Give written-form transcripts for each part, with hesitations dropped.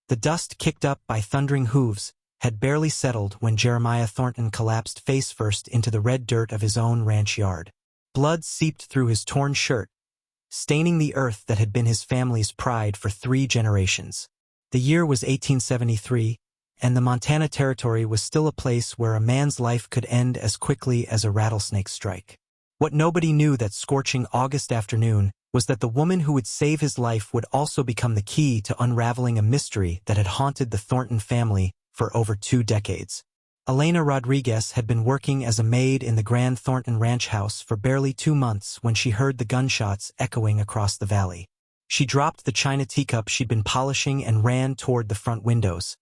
The dust kicked up by thundering hooves had barely settled when Jeremiah Thornton collapsed face first into the red dirt of his own ranch yard. Blood seeped through his torn shirt, staining the earth that had been his family's pride for 3 generations. The year was 1873, and the Montana Territory was still a place where a man's life could end as quickly as a rattlesnake strike. What nobody knew that scorching August afternoon was that the woman who would save his life would also become the key to unraveling a mystery that had haunted the Thornton family for over 2 decades. Elena Rodriguez had been working as a maid in the Grand Thornton ranch house for barely 2 months when she heard the gunshots echoing across the valley. She dropped the china teacup she'd been polishing and ran toward the front windows,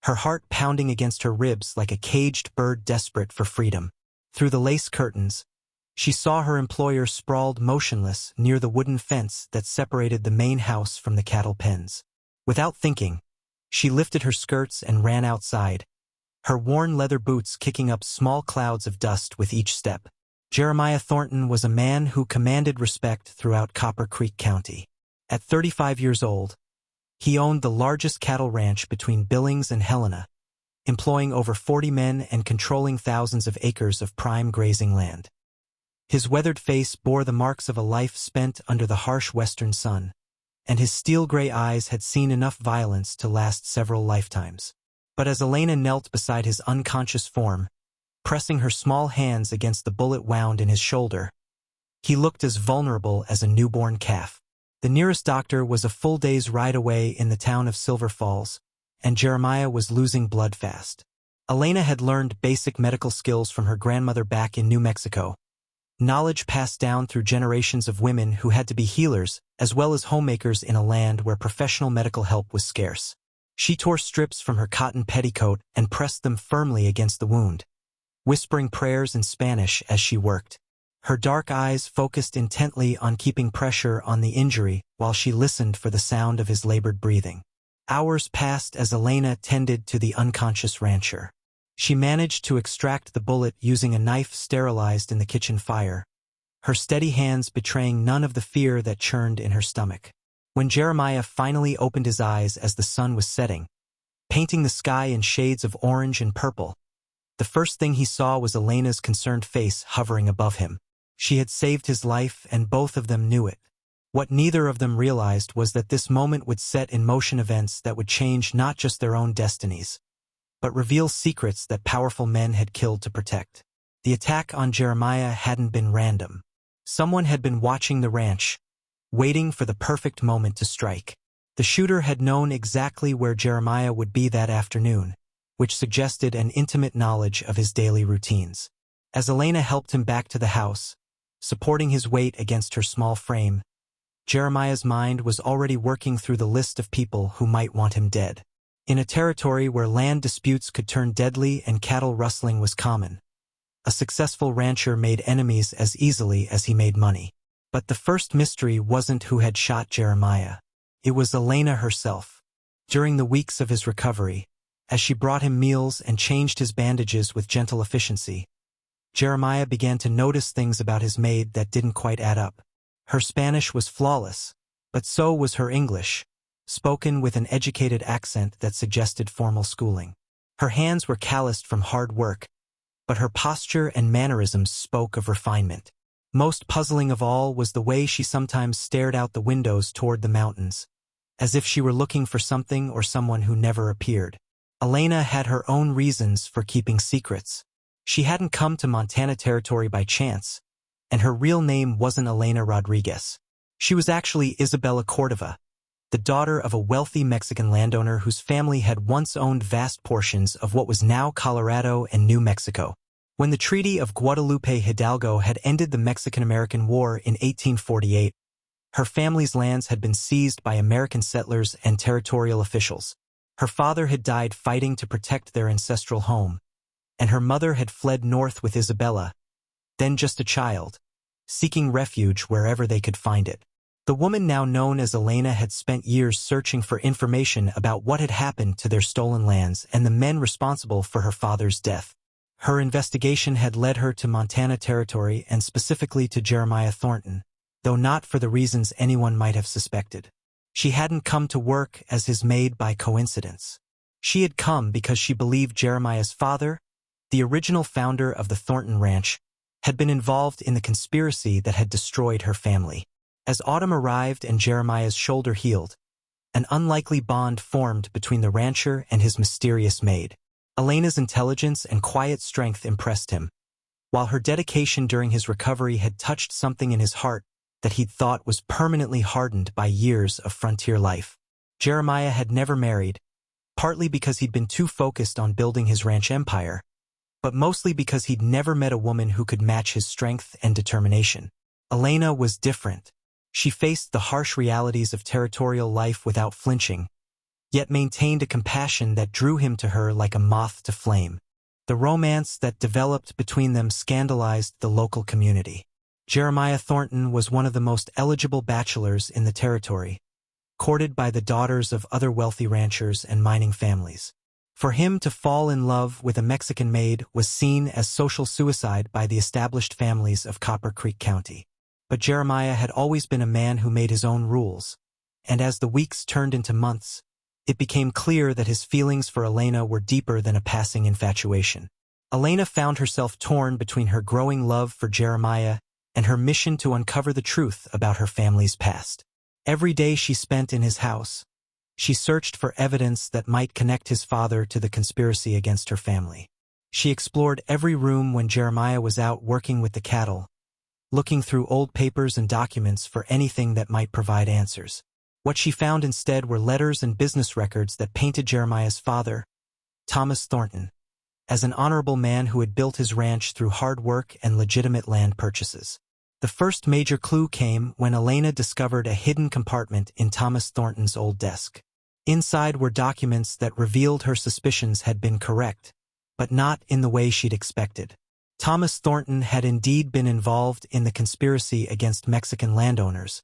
her heart pounding against her ribs like a caged bird desperate for freedom. Through the lace curtains, she saw her employer sprawled motionless near the wooden fence that separated the main house from the cattle pens. Without thinking, she lifted her skirts and ran outside, her worn leather boots kicking up small clouds of dust with each step. Jeremiah Thornton was a man who commanded respect throughout Copper Creek County. At 35 years old, he owned the largest cattle ranch between Billings and Helena, employing over 40 men and controlling thousands of acres of prime grazing land. His weathered face bore the marks of a life spent under the harsh western sun, and his steel-gray eyes had seen enough violence to last several lifetimes. But as Elena knelt beside his unconscious form, pressing her small hands against the bullet wound in his shoulder, he looked as vulnerable as a newborn calf. The nearest doctor was a full day's ride away in the town of Silver Falls, and Jeremiah was losing blood fast. Elena had learned basic medical skills from her grandmother back in New Mexico, knowledge passed down through generations of women who had to be healers as well as homemakers in a land where professional medical help was scarce. She tore strips from her cotton petticoat and pressed them firmly against the wound, whispering prayers in Spanish as she worked. Her dark eyes focused intently on keeping pressure on the injury while she listened for the sound of his labored breathing. Hours passed as Elena tended to the unconscious rancher. She managed to extract the bullet using a knife sterilized in the kitchen fire, her steady hands betraying none of the fear that churned in her stomach. When Jeremiah finally opened his eyes as the sun was setting, painting the sky in shades of orange and purple, the first thing he saw was Elena's concerned face hovering above him. She had saved his life, and both of them knew it. What neither of them realized was that this moment would set in motion events that would change not just their own destinies, but reveal secrets that powerful men had killed to protect. The attack on Jeremiah hadn't been random. Someone had been watching the ranch, waiting for the perfect moment to strike. The shooter had known exactly where Jeremiah would be that afternoon, which suggested an intimate knowledge of his daily routines. As Elena helped him back to the house, supporting his weight against her small frame, Jeremiah's mind was already working through the list of people who might want him dead. In a territory where land disputes could turn deadly and cattle rustling was common, a successful rancher made enemies as easily as he made money. But the first mystery wasn't who had shot Jeremiah. It was Elena herself. During the weeks of his recovery, as she brought him meals and changed his bandages with gentle efficiency, Jeremiah began to notice things about his maid that didn't quite add up. Her Spanish was flawless, but so was her English, spoken with an educated accent that suggested formal schooling. Her hands were calloused from hard work, but her posture and mannerisms spoke of refinement. Most puzzling of all was the way she sometimes stared out the windows toward the mountains, as if she were looking for something or someone who never appeared. Elena had her own reasons for keeping secrets. She hadn't come to Montana Territory by chance, and her real name wasn't Elena Rodriguez. She was actually Isabella Cordova, the daughter of a wealthy Mexican landowner whose family had once owned vast portions of what was now Colorado and New Mexico. When the Treaty of Guadalupe Hidalgo had ended the Mexican-American War in 1848, her family's lands had been seized by American settlers and territorial officials. Her father had died fighting to protect their ancestral home, and her mother had fled north with Isabella, then just a child, seeking refuge wherever they could find it. The woman now known as Elena had spent years searching for information about what had happened to their stolen lands and the men responsible for her father's death. Her investigation had led her to Montana Territory and specifically to Jeremiah Thornton, though not for the reasons anyone might have suspected. She hadn't come to work as his maid by coincidence. She had come because she believed Jeremiah's father, the original founder of the Thornton Ranch, had been involved in the conspiracy that had destroyed her family. As autumn arrived and Jeremiah's shoulder healed, an unlikely bond formed between the rancher and his mysterious maid. Elena's intelligence and quiet strength impressed him, while her dedication during his recovery had touched something in his heart that he'd thought was permanently hardened by years of frontier life. Jeremiah had never married, partly because he'd been too focused on building his ranch empire, but mostly because he'd never met a woman who could match his strength and determination. Elena was different. She faced the harsh realities of territorial life without flinching, yet maintained a compassion that drew him to her like a moth to flame. The romance that developed between them scandalized the local community. Jeremiah Thornton was one of the most eligible bachelors in the territory, courted by the daughters of other wealthy ranchers and mining families. For him to fall in love with a Mexican maid was seen as social suicide by the established families of Copper Creek County. But Jeremiah had always been a man who made his own rules, and as the weeks turned into months, it became clear that his feelings for Elena were deeper than a passing infatuation. Elena found herself torn between her growing love for Jeremiah and her mission to uncover the truth about her family's past. Every day she spent in his house, she searched for evidence that might connect his father to the conspiracy against her family. She explored every room when Jeremiah was out working with the cattle, looking through old papers and documents for anything that might provide answers. What she found instead were letters and business records that painted Jeremiah's father, Thomas Thornton, as an honorable man who had built his ranch through hard work and legitimate land purchases. The first major clue came when Elena discovered a hidden compartment in Thomas Thornton's old desk. Inside were documents that revealed her suspicions had been correct, but not in the way she'd expected. Thomas Thornton had indeed been involved in the conspiracy against Mexican landowners,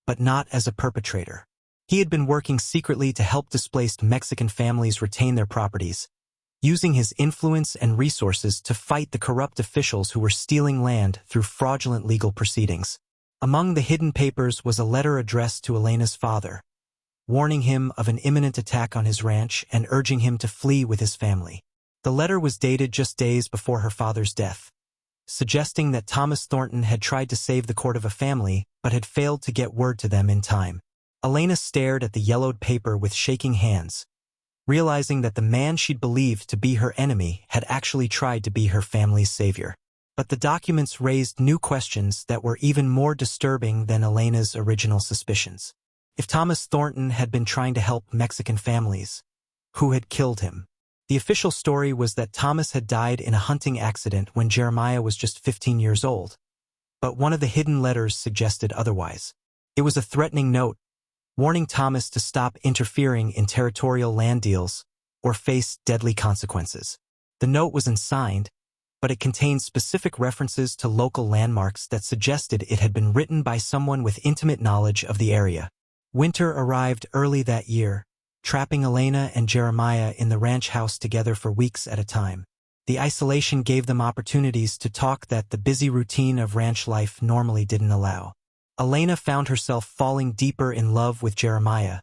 but not as a perpetrator. He had been working secretly to help displaced Mexican families retain their properties, using his influence and resources to fight the corrupt officials who were stealing land through fraudulent legal proceedings. Among the hidden papers was a letter addressed to Elena's father, warning him of an imminent attack on his ranch and urging him to flee with his family. The letter was dated just days before her father's death, suggesting that Thomas Thornton had tried to save the court of a family but had failed to get word to them in time. Elena stared at the yellowed paper with shaking hands, realizing that the man she'd believed to be her enemy had actually tried to be her family's savior. But the documents raised new questions that were even more disturbing than Elena's original suspicions. If Thomas Thornton had been trying to help Mexican families, who had killed him? The official story was that Thomas had died in a hunting accident when Jeremiah was just 15 years old, but one of the hidden letters suggested otherwise. It was a threatening note, warning Thomas to stop interfering in territorial land deals or face deadly consequences. The note was unsigned, but it contained specific references to local landmarks that suggested it had been written by someone with intimate knowledge of the area. Winter arrived early that year, trapping Elena and Jeremiah in the ranch house together for weeks at a time. The isolation gave them opportunities to talk that the busy routine of ranch life normally didn't allow. Elena found herself falling deeper in love with Jeremiah,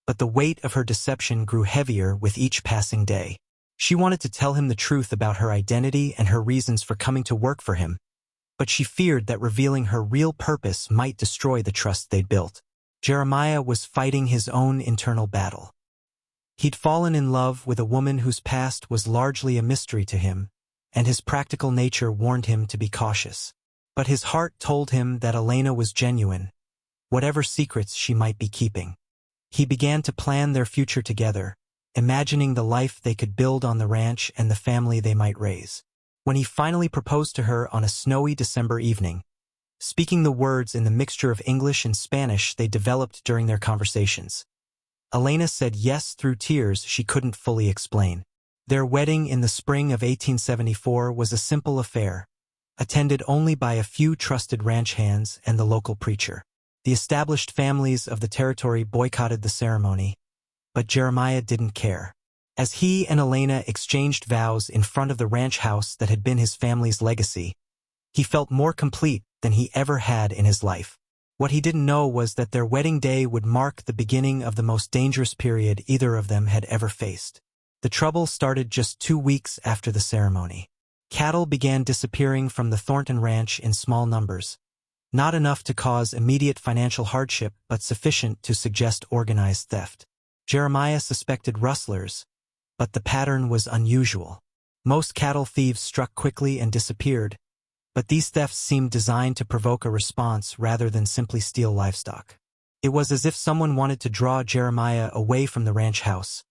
but the weight of her deception grew heavier with each passing day. She wanted to tell him the truth about her identity and her reasons for coming to work for him, but she feared that revealing her real purpose might destroy the trust they'd built. Jeremiah was fighting his own internal battle. He'd fallen in love with a woman whose past was largely a mystery to him, and his practical nature warned him to be cautious. But his heart told him that Elena was genuine, whatever secrets she might be keeping. He began to plan their future together, imagining the life they could build on the ranch and the family they might raise. When he finally proposed to her on a snowy December evening, speaking the words in the mixture of English and Spanish they developed during their conversations, Elena said yes through tears she couldn't fully explain. Their wedding in the spring of 1874 was a simple affair, attended only by a few trusted ranch hands and the local preacher. The established families of the territory boycotted the ceremony, but Jeremiah didn't care. As he and Elena exchanged vows in front of the ranch house that had been his family's legacy, he felt more complete than he ever had in his life. What he didn't know was that their wedding day would mark the beginning of the most dangerous period either of them had ever faced. The trouble started just 2 weeks after the ceremony. Cattle began disappearing from the Thornton Ranch in small numbers. Not enough to cause immediate financial hardship, but sufficient to suggest organized theft. Jeremiah suspected rustlers, but the pattern was unusual. Most cattle thieves struck quickly and disappeared, but these thefts seemed designed to provoke a response rather than simply steal livestock. It was as if someone wanted to draw Jeremiah away from the ranch house,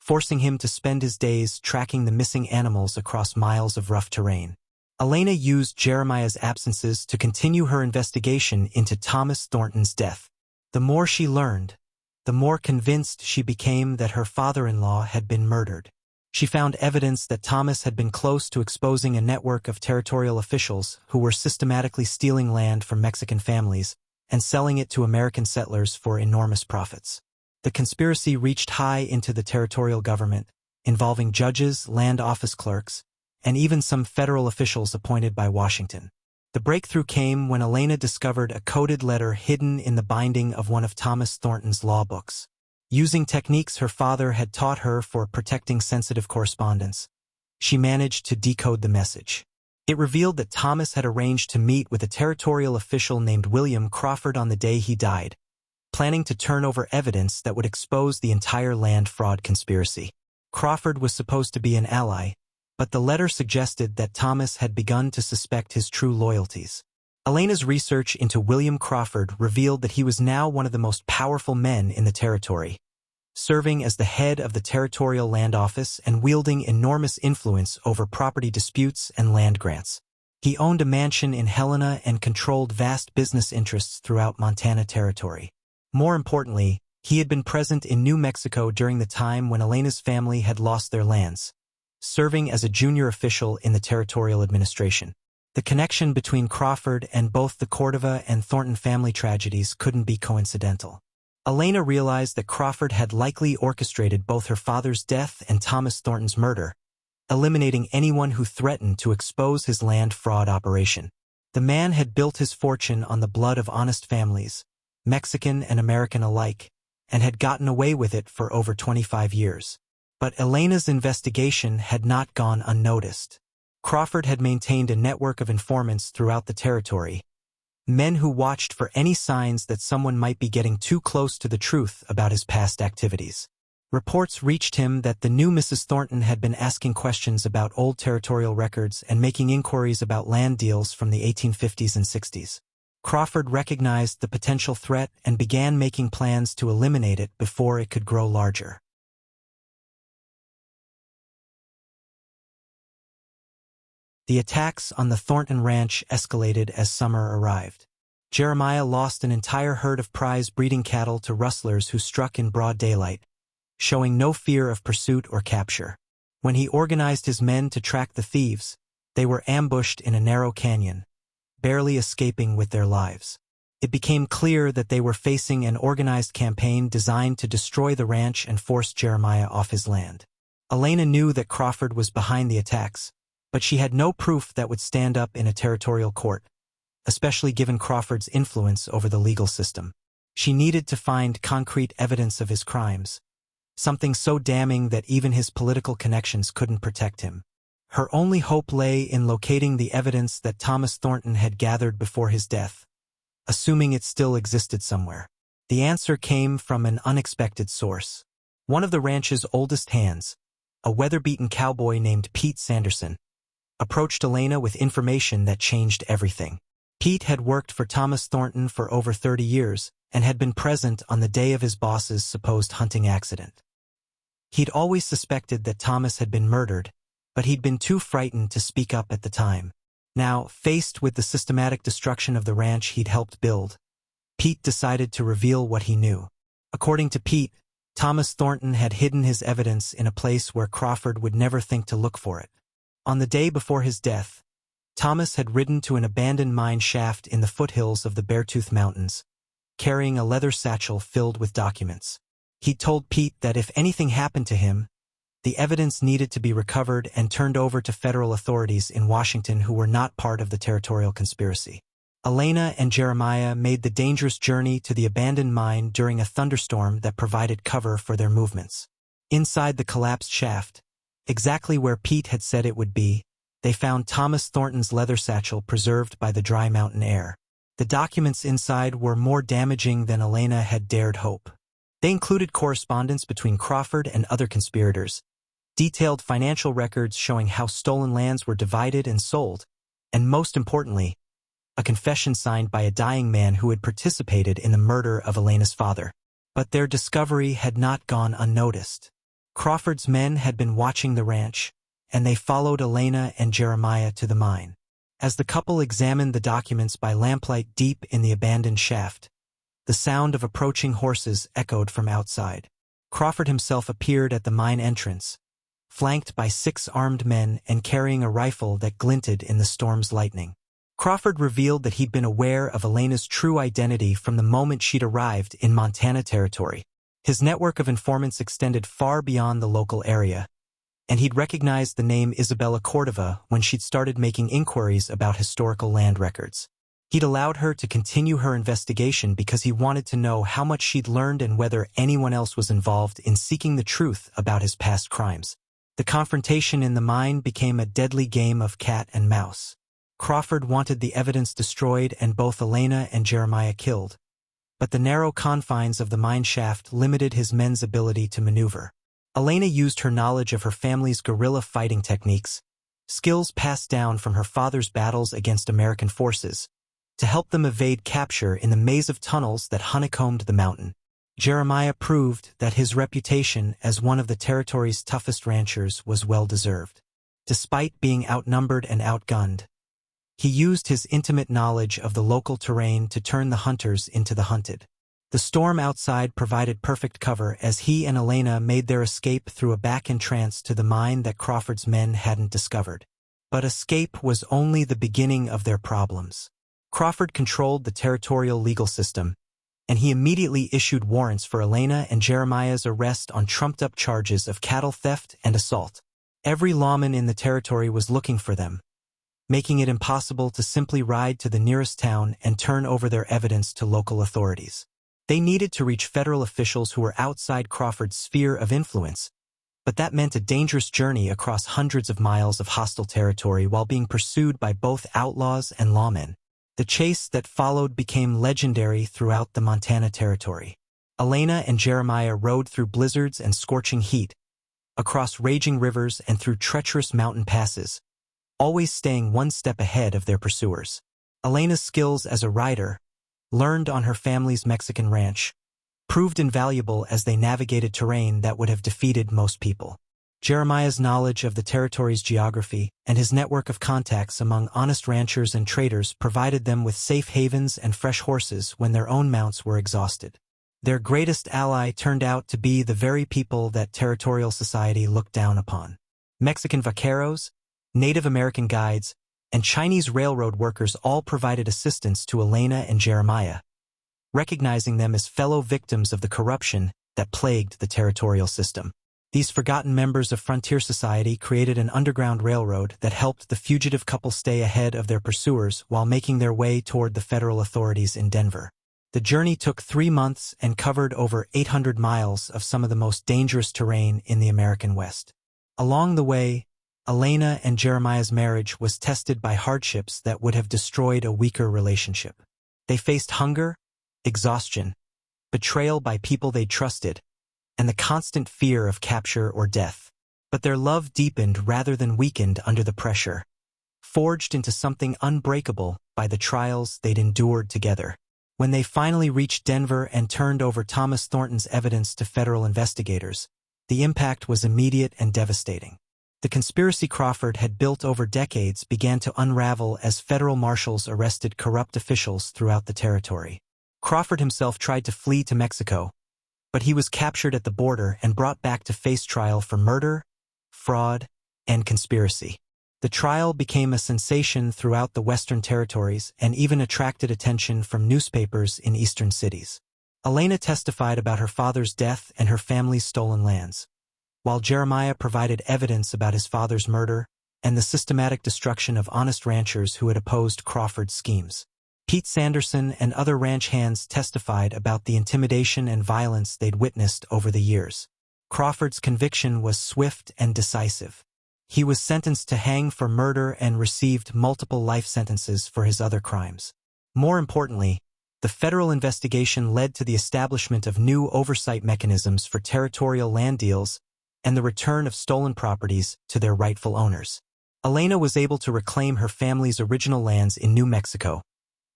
forcing him to spend his days tracking the missing animals across miles of rough terrain. Elena used Jeremiah's absences to continue her investigation into Thomas Thornton's death. The more she learned, the more convinced she became that her father-in-law had been murdered. She found evidence that Thomas had been close to exposing a network of territorial officials who were systematically stealing land from Mexican families and selling it to American settlers for enormous profits. The conspiracy reached high into the territorial government, involving judges, land office clerks, and even some federal officials appointed by Washington. The breakthrough came when Elena discovered a coded letter hidden in the binding of one of Thomas Thornton's law books. Using techniques her father had taught her for protecting sensitive correspondence, she managed to decode the message. It revealed that Thomas had arranged to meet with a territorial official named William Crawford on the day he died, planning to turn over evidence that would expose the entire land fraud conspiracy. Crawford was supposed to be an ally, but the letter suggested that Thomas had begun to suspect his true loyalties. Elena's research into William Crawford revealed that he was now one of the most powerful men in the territory, serving as the head of the Territorial Land Office and wielding enormous influence over property disputes and land grants. He owned a mansion in Helena and controlled vast business interests throughout Montana Territory. More importantly, he had been present in New Mexico during the time when Elena's family had lost their lands, serving as a junior official in the territorial administration. The connection between Crawford and both the Cordova and Thornton family tragedies couldn't be coincidental. Elena realized that Crawford had likely orchestrated both her father's death and Thomas Thornton's murder, eliminating anyone who threatened to expose his land fraud operation. The man had built his fortune on the blood of honest families, Mexican and American alike, and had gotten away with it for over 25 years. But Elena's investigation had not gone unnoticed. Crawford had maintained a network of informants throughout the territory, men who watched for any signs that someone might be getting too close to the truth about his past activities. Reports reached him that the new Mrs. Thornton had been asking questions about old territorial records and making inquiries about land deals from the 1850s and 60s. Crawford recognized the potential threat and began making plans to eliminate it before it could grow larger. The attacks on the Thornton Ranch escalated as summer arrived. Jeremiah lost an entire herd of prize breeding cattle to rustlers who struck in broad daylight, showing no fear of pursuit or capture. When he organized his men to track the thieves, they were ambushed in a narrow canyon, barely escaping with their lives. It became clear that they were facing an organized campaign designed to destroy the ranch and force Jeremiah off his land. Elena knew that Crawford was behind the attacks, but she had no proof that would stand up in a territorial court, especially given Crawford's influence over the legal system. She needed to find concrete evidence of his crimes, something so damning that even his political connections couldn't protect him. Her only hope lay in locating the evidence that Thomas Thornton had gathered before his death, assuming it still existed somewhere. The answer came from an unexpected source. One of the ranch's oldest hands, a weather-beaten cowboy named Pete Sanderson, approached Elena with information that changed everything. Pete had worked for Thomas Thornton for over 30 years and had been present on the day of his boss's supposed hunting accident. He'd always suspected that Thomas had been murdered, but he'd been too frightened to speak up at the time. Now, faced with the systematic destruction of the ranch he'd helped build, Pete decided to reveal what he knew. According to Pete, Thomas Thornton had hidden his evidence in a place where Crawford would never think to look for it. On the day before his death, Thomas had ridden to an abandoned mine shaft in the foothills of the Beartooth Mountains, carrying a leather satchel filled with documents. He told Pete that if anything happened to him, the evidence needed to be recovered and turned over to federal authorities in Washington who were not part of the territorial conspiracy. Elena and Jeremiah made the dangerous journey to the abandoned mine during a thunderstorm that provided cover for their movements. Inside the collapsed shaft, exactly where Pete had said it would be, they found Thomas Thornton's leather satchel preserved by the dry mountain air. The documents inside were more damaging than Elena had dared hope. They included correspondence between Crawford and other conspirators, detailed financial records showing how stolen lands were divided and sold, and most importantly, a confession signed by a dying man who had participated in the murder of Elena's father. But their discovery had not gone unnoticed. Crawford's men had been watching the ranch, and they followed Elena and Jeremiah to the mine. As the couple examined the documents by lamplight deep in the abandoned shaft, the sound of approaching horses echoed from outside. Crawford himself appeared at the mine entrance, flanked by 6 armed men and carrying a rifle that glinted in the storm's lightning. Crawford revealed that he'd been aware of Elena's true identity from the moment she'd arrived in Montana territory. His network of informants extended far beyond the local area, and he'd recognized the name Isabella Cordova when she'd started making inquiries about historical land records. He'd allowed her to continue her investigation because he wanted to know how much she'd learned and whether anyone else was involved in seeking the truth about his past crimes. The confrontation in the mine became a deadly game of cat and mouse. Crawford wanted the evidence destroyed and both Elena and Jeremiah killed, but the narrow confines of the mine shaft limited his men's ability to maneuver. Elena used her knowledge of her family's guerrilla fighting techniques, skills passed down from her father's battles against American forces, to help them evade capture in the maze of tunnels that honeycombed the mountain. Jeremiah proved that his reputation as one of the territory's toughest ranchers was well-deserved. Despite being outnumbered and outgunned, he used his intimate knowledge of the local terrain to turn the hunters into the hunted. The storm outside provided perfect cover as he and Elena made their escape through a back entrance to the mine that Crawford's men hadn't discovered. But escape was only the beginning of their problems. Crawford controlled the territorial legal system, and he immediately issued warrants for Elena and Jeremiah's arrest on trumped-up charges of cattle theft and assault. Every lawman in the territory was looking for them, making it impossible to simply ride to the nearest town and turn over their evidence to local authorities. They needed to reach federal officials who were outside Crawford's sphere of influence, but that meant a dangerous journey across hundreds of miles of hostile territory while being pursued by both outlaws and lawmen. The chase that followed became legendary throughout the Montana territory. Elena and Jeremiah rode through blizzards and scorching heat, across raging rivers and through treacherous mountain passes, always staying one step ahead of their pursuers. Elena's skills as a rider, learned on her family's Mexican ranch, proved invaluable as they navigated terrain that would have defeated most people. Jeremiah's knowledge of the territory's geography and his network of contacts among honest ranchers and traders provided them with safe havens and fresh horses when their own mounts were exhausted. Their greatest ally turned out to be the very people that territorial society looked down upon. Mexican vaqueros, Native American guides, and Chinese railroad workers all provided assistance to Elena and Jeremiah, recognizing them as fellow victims of the corruption that plagued the territorial system. These forgotten members of frontier society created an underground railroad that helped the fugitive couple stay ahead of their pursuers while making their way toward the federal authorities in Denver. The journey took 3 months and covered over 800 miles of some of the most dangerous terrain in the American West. Along the way, Elena and Jeremiah's marriage was tested by hardships that would have destroyed a weaker relationship. They faced hunger, exhaustion, betrayal by people they trusted, and the constant fear of capture or death. But their love deepened rather than weakened under the pressure, forged into something unbreakable by the trials they'd endured together. When they finally reached Denver and turned over Thomas Thornton's evidence to federal investigators, the impact was immediate and devastating. The conspiracy Crawford had built over decades began to unravel as federal marshals arrested corrupt officials throughout the territory. Crawford himself tried to flee to Mexico, but he was captured at the border and brought back to face trial for murder, fraud, and conspiracy. The trial became a sensation throughout the Western territories and even attracted attention from newspapers in eastern cities. Elena testified about her father's death and her family's stolen lands, while Jeremiah provided evidence about his father's murder and the systematic destruction of honest ranchers who had opposed Crawford's schemes. Pete Sanderson and other ranch hands testified about the intimidation and violence they'd witnessed over the years. Crawford's conviction was swift and decisive. He was sentenced to hang for murder and received multiple life sentences for his other crimes. More importantly, the federal investigation led to the establishment of new oversight mechanisms for territorial land deals and the return of stolen properties to their rightful owners. Elena was able to reclaim her family's original lands in New Mexico,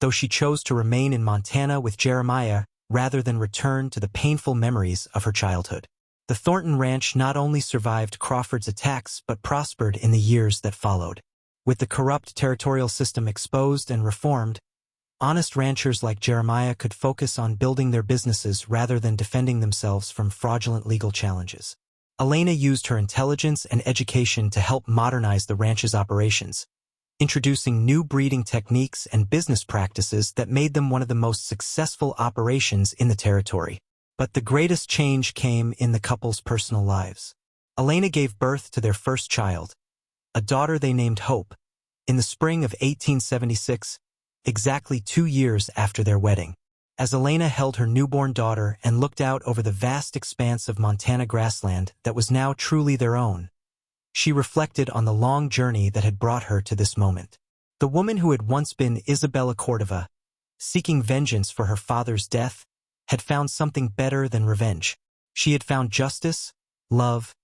though she chose to remain in Montana with Jeremiah rather than return to the painful memories of her childhood. The Thornton Ranch not only survived Crawford's attacks but prospered in the years that followed. With the corrupt territorial system exposed and reformed, honest ranchers like Jeremiah could focus on building their businesses rather than defending themselves from fraudulent legal challenges. Elena used her intelligence and education to help modernize the ranch's operations, introducing new breeding techniques and business practices that made them one of the most successful operations in the territory. But the greatest change came in the couple's personal lives. Elena gave birth to their first child, a daughter they named Hope, in the spring of 1876, exactly 2 years after their wedding. As Elena held her newborn daughter and looked out over the vast expanse of Montana grassland that was now truly their own, she reflected on the long journey that had brought her to this moment. The woman who had once been Isabella Cordova, seeking vengeance for her father's death, had found something better than revenge. She had found justice, love,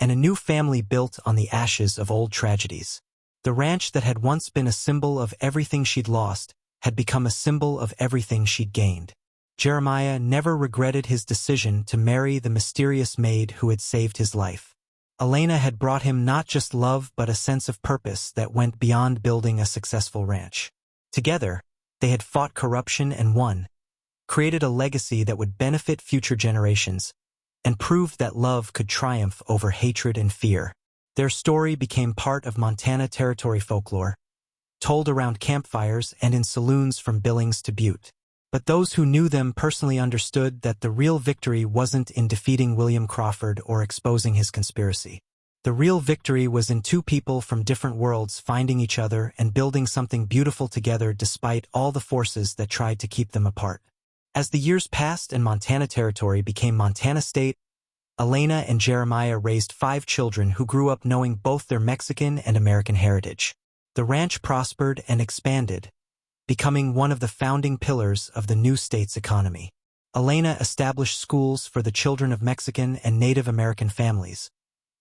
and a new family built on the ashes of old tragedies. The ranch that had once been a symbol of everything she'd lost had become a symbol of everything she'd gained. Jeremiah never regretted his decision to marry the mysterious maid who had saved his life. Elena had brought him not just love but a sense of purpose that went beyond building a successful ranch. Together, they had fought corruption and won, created a legacy that would benefit future generations, and proved that love could triumph over hatred and fear. Their story became part of Montana Territory folklore, told around campfires and in saloons from Billings to Butte. But those who knew them personally understood that the real victory wasn't in defeating William Crawford or exposing his conspiracy. The real victory was in two people from different worlds finding each other and building something beautiful together despite all the forces that tried to keep them apart. As the years passed and Montana Territory became Montana State, Elena and Jeremiah raised 5 children who grew up knowing both their Mexican and American heritage. The ranch prospered and expanded, becoming one of the founding pillars of the new state's economy. Elena established schools for the children of Mexican and Native American families,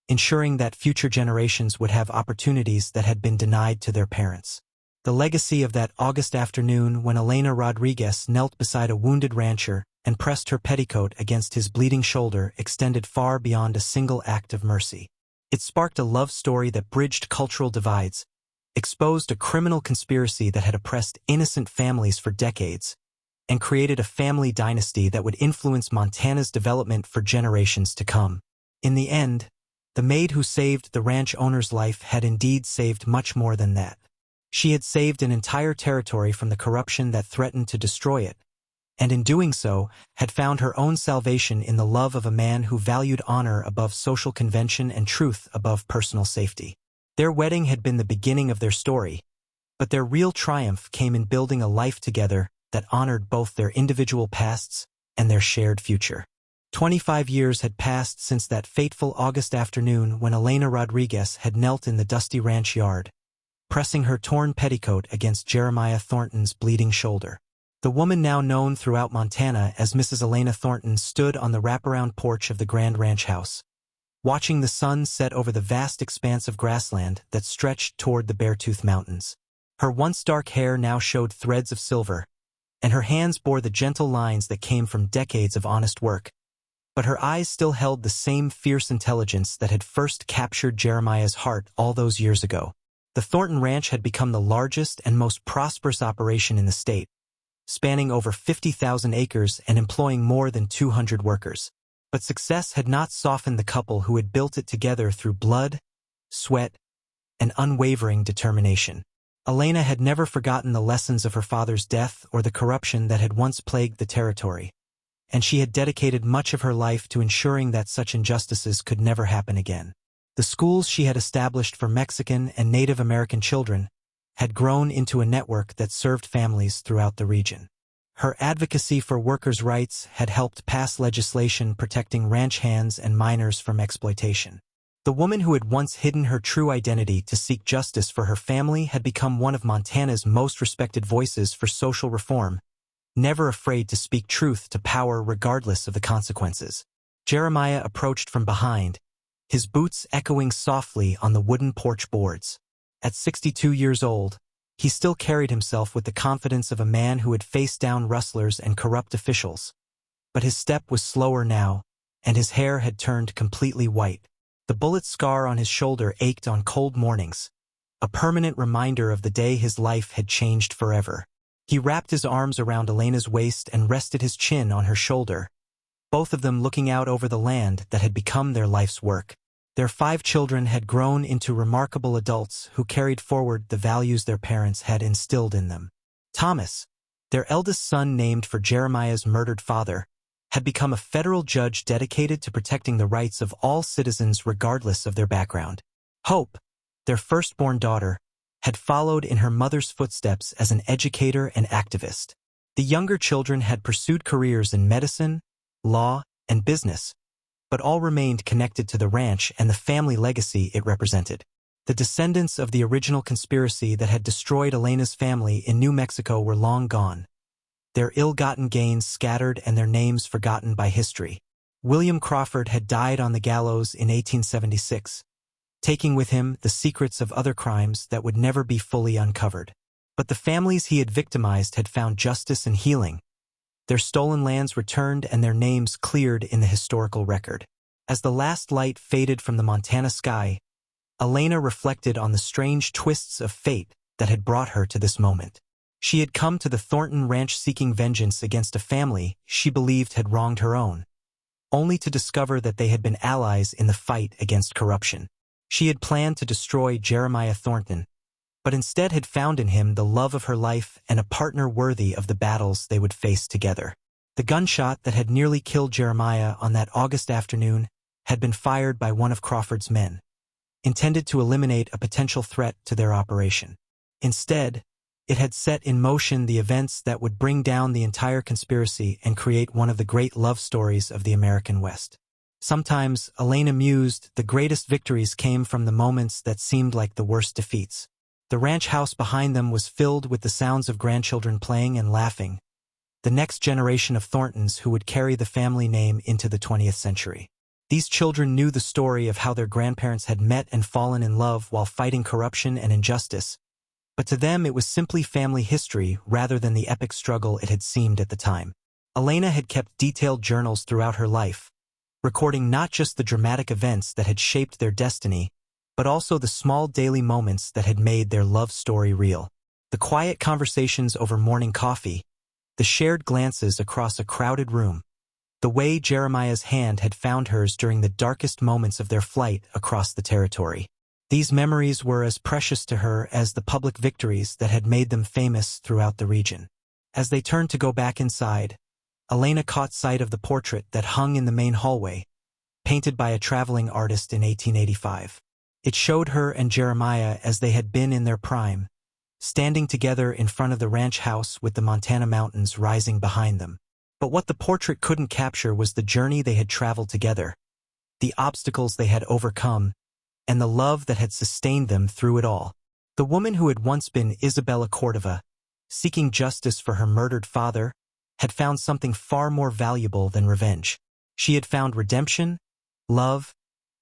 ensuring that future generations would have opportunities that had been denied to their parents. The legacy of that August afternoon when Elena Rodriguez knelt beside a wounded rancher and pressed her petticoat against his bleeding shoulder extended far beyond a single act of mercy. It sparked a love story that bridged cultural divides, exposed a criminal conspiracy that had oppressed innocent families for decades, and created a family dynasty that would influence Montana's development for generations to come. In the end, the maid who saved the ranch owner's life had indeed saved much more than that. She had saved an entire territory from the corruption that threatened to destroy it, and in doing so, had found her own salvation in the love of a man who valued honor above social convention and truth above personal safety. Their wedding had been the beginning of their story, but their real triumph came in building a life together that honored both their individual pasts and their shared future. 25 years had passed since that fateful August afternoon when Elena Rodriguez had knelt in the dusty ranch yard, pressing her torn petticoat against Jeremiah Thornton's bleeding shoulder. The woman now known throughout Montana as Mrs. Elena Thornton stood on the wraparound porch of the Grand Ranch House, watching the sun set over the vast expanse of grassland that stretched toward the Beartooth Mountains. Her once dark hair now showed threads of silver, and her hands bore the gentle lines that came from decades of honest work. But her eyes still held the same fierce intelligence that had first captured Jeremiah's heart all those years ago. The Thornton Ranch had become the largest and most prosperous operation in the state, spanning over 50,000 acres and employing more than 200 workers. But success had not softened the couple who had built it together through blood, sweat, and unwavering determination. Elena had never forgotten the lessons of her father's death or the corruption that had once plagued the territory, and she had dedicated much of her life to ensuring that such injustices could never happen again. The schools she had established for Mexican and Native American children, had grown into a network that served families throughout the region. Her advocacy for workers' rights had helped pass legislation protecting ranch hands and miners from exploitation. The woman who had once hidden her true identity to seek justice for her family had become one of Montana's most respected voices for social reform, never afraid to speak truth to power regardless of the consequences. Jeremiah approached from behind, his boots echoing softly on the wooden porch boards. At 62 years old, he still carried himself with the confidence of a man who had faced down rustlers and corrupt officials. But his step was slower now, and his hair had turned completely white. The bullet scar on his shoulder ached on cold mornings, a permanent reminder of the day his life had changed forever. He wrapped his arms around Elena's waist and rested his chin on her shoulder, both of them looking out over the land that had become their life's work. Their 5 children had grown into remarkable adults who carried forward the values their parents had instilled in them. Thomas, their eldest son named for Jeremiah's murdered father, had become a federal judge dedicated to protecting the rights of all citizens regardless of their background. Hope, their firstborn daughter, had followed in her mother's footsteps as an educator and activist. The younger children had pursued careers in medicine, law, and business, but all remained connected to the ranch and the family legacy it represented. The descendants of the original conspiracy that had destroyed Elena's family in New Mexico were long gone, their ill-gotten gains scattered and their names forgotten by history. William Crawford had died on the gallows in 1876, taking with him the secrets of other crimes that would never be fully uncovered. But the families he had victimized had found justice and healing, their stolen lands returned and their names cleared in the historical record. As the last light faded from the Montana sky, Elena reflected on the strange twists of fate that had brought her to this moment. She had come to the Thornton Ranch seeking vengeance against a family she believed had wronged her own, only to discover that they had been allies in the fight against corruption. She had planned to destroy Jeremiah Thornton, but instead had found in him the love of her life and a partner worthy of the battles they would face together. The gunshot that had nearly killed Jeremiah on that August afternoon had been fired by one of Crawford's men, intended to eliminate a potential threat to their operation. Instead, it had set in motion the events that would bring down the entire conspiracy and create one of the great love stories of the American West. Sometimes, Elena mused, the greatest victories came from the moments that seemed like the worst defeats. The ranch house behind them was filled with the sounds of grandchildren playing and laughing, the next generation of Thorntons who would carry the family name into the 20th century. These children knew the story of how their grandparents had met and fallen in love while fighting corruption and injustice, but to them it was simply family history rather than the epic struggle it had seemed at the time. Elena had kept detailed journals throughout her life, recording not just the dramatic events that had shaped their destiny, but also the small daily moments that had made their love story real. The quiet conversations over morning coffee, the shared glances across a crowded room, the way Jeremiah's hand had found hers during the darkest moments of their flight across the territory. These memories were as precious to her as the public victories that had made them famous throughout the region. As they turned to go back inside, Elena caught sight of the portrait that hung in the main hallway, painted by a traveling artist in 1885. It showed her and Jeremiah as they had been in their prime, standing together in front of the ranch house with the Montana mountains rising behind them. But what the portrait couldn't capture was the journey they had traveled together, the obstacles they had overcome, and the love that had sustained them through it all. The woman who had once been Isabella Cordova, seeking justice for her murdered father, had found something far more valuable than revenge. She had found redemption, love,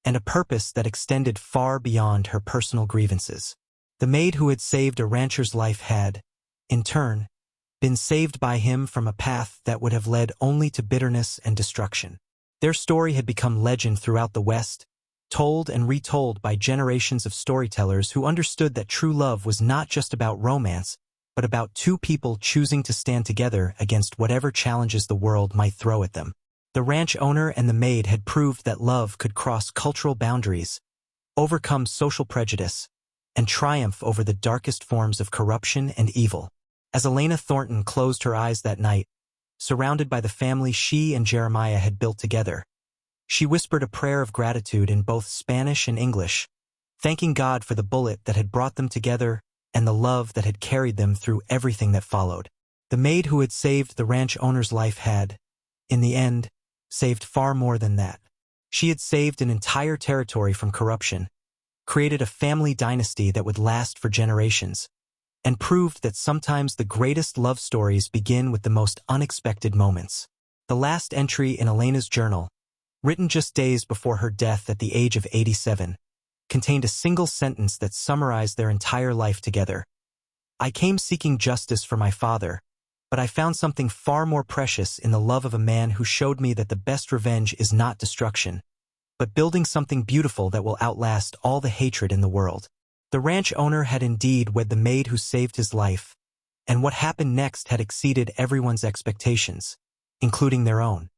and a purpose that extended far beyond her personal grievances. The maid who had saved a rancher's life had, in turn, been saved by him from a path that would have led only to bitterness and destruction. Their story had become legend throughout the West, told and retold by generations of storytellers who understood that true love was not just about romance, but about two people choosing to stand together against whatever challenges the world might throw at them. The ranch owner and the maid had proved that love could cross cultural boundaries, overcome social prejudice, and triumph over the darkest forms of corruption and evil. As Elena Thornton closed her eyes that night, surrounded by the family she and Jeremiah had built together, she whispered a prayer of gratitude in both Spanish and English, thanking God for the bullet that had brought them together and the love that had carried them through everything that followed. The maid who had saved the ranch owner's life had, in the end, saved far more than that. She had saved an entire territory from corruption, created a family dynasty that would last for generations, and proved that sometimes the greatest love stories begin with the most unexpected moments. The last entry in Elena's journal, written just days before her death at the age of 87, contained a single sentence that summarized their entire life together. "I came seeking justice for my father, but I found something far more precious in the love of a man who showed me that the best revenge is not destruction, but building something beautiful that will outlast all the hatred in the world." The ranch owner had indeed wed the maid who saved his life, and what happened next had exceeded everyone's expectations, including their own.